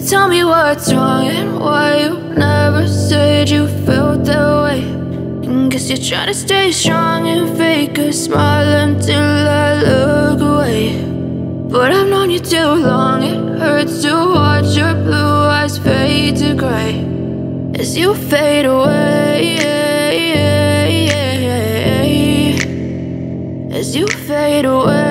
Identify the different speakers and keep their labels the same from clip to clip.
Speaker 1: Tell me what's wrong and why you never said you felt that way. And guess you're trying to stay strong and fake a smile until I look away. But I've known you too long, it hurts to watch your blue eyes fade to grey as you fade away. As you fade away.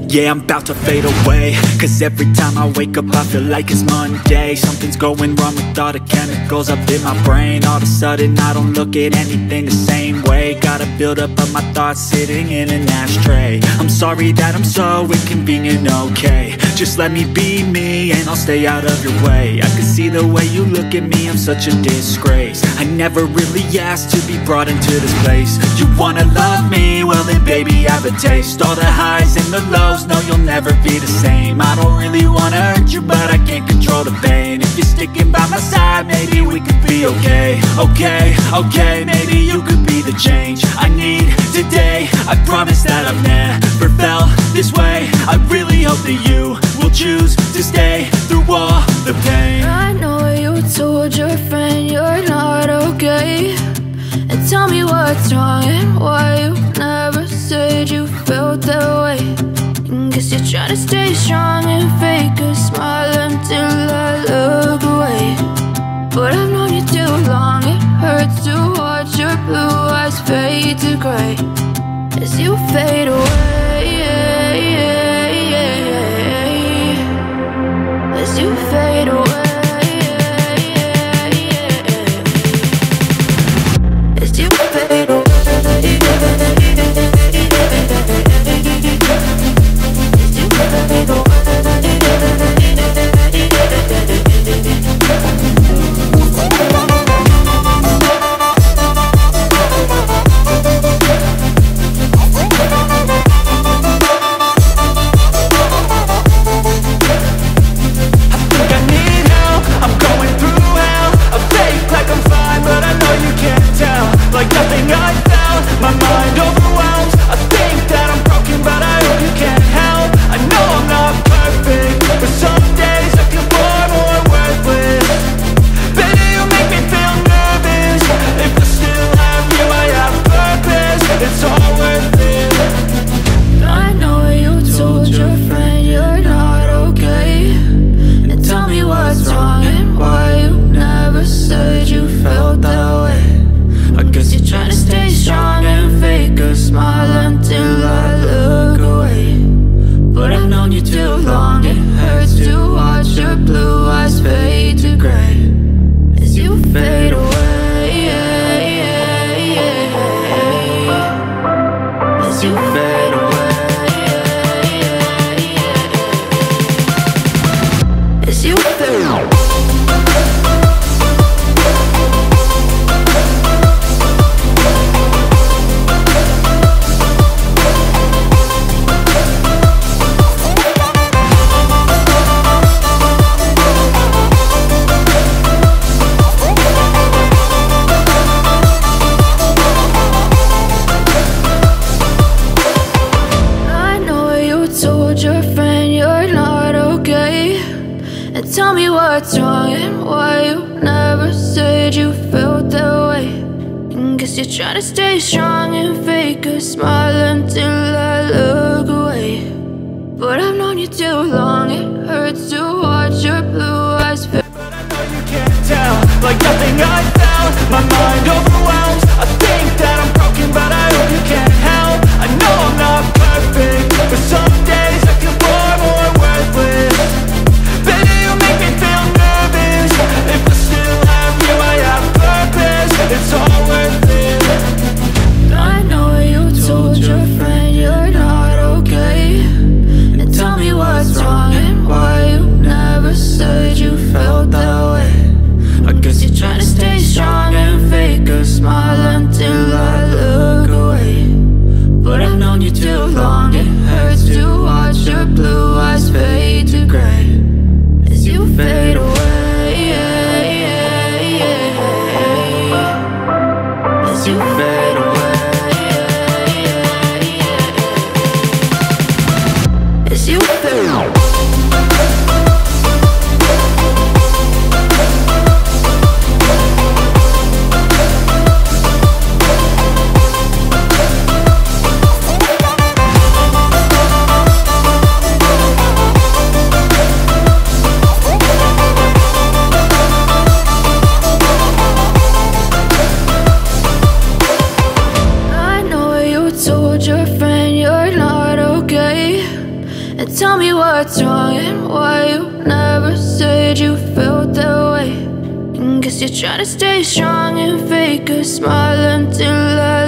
Speaker 2: Yeah, I'm about to fade away, cause every time I wake up I feel like it's Monday. Something's going wrong with all the chemicals up in my brain. All of a sudden I don't look at anything the same way. Gotta build up of my thoughts sitting in an ashtray. I'm sorry that I'm so inconvenient, okay. Just let me be me and I'll stay out of your way. I can see the way you look at me, I'm such a disgrace. I never really asked to be brought into this place. You wanna love me? Well then baby I have a taste. All the highs and the lows, no, you'll never be the same. I don't really wanna hurt you, but I can't control the pain. If you're sticking by my side, maybe we could be okay. Okay, maybe you could be the change I need today. I promise that I've never felt this way. I really hope that you will choose to stay through all the pain.
Speaker 1: I know you told your friend you're not okay. And tell me what's wrong and why you never said you felt that way. Guess you're trying to stay strong and fake a smile until I look away. But I've known you too long, it hurts to watch your blue eyes fade to grey as you fade away. As you fade away. As you fade away. Try to stay strong and fake a smile until I look away. But I've known you too long, it hurts to watch your blue eyes fade.
Speaker 2: But I know you can't tell, like nothing I found. My mind overwhelms, I think that I'm broken, but I hope you can't help. I know I'm not perfect, but some days I feel far more worthless. Baby, you make me feel nervous. If I still have you, I have purpose. It's all worth it.
Speaker 1: I know you told your friend you're not okay. And tell me what's wrong and why you never said you felt that way. I guess you're trying to stay strong and fake a smile And tell me what's wrong and why you never said you felt that way. And guess you're trying to stay strong and fake a smile until I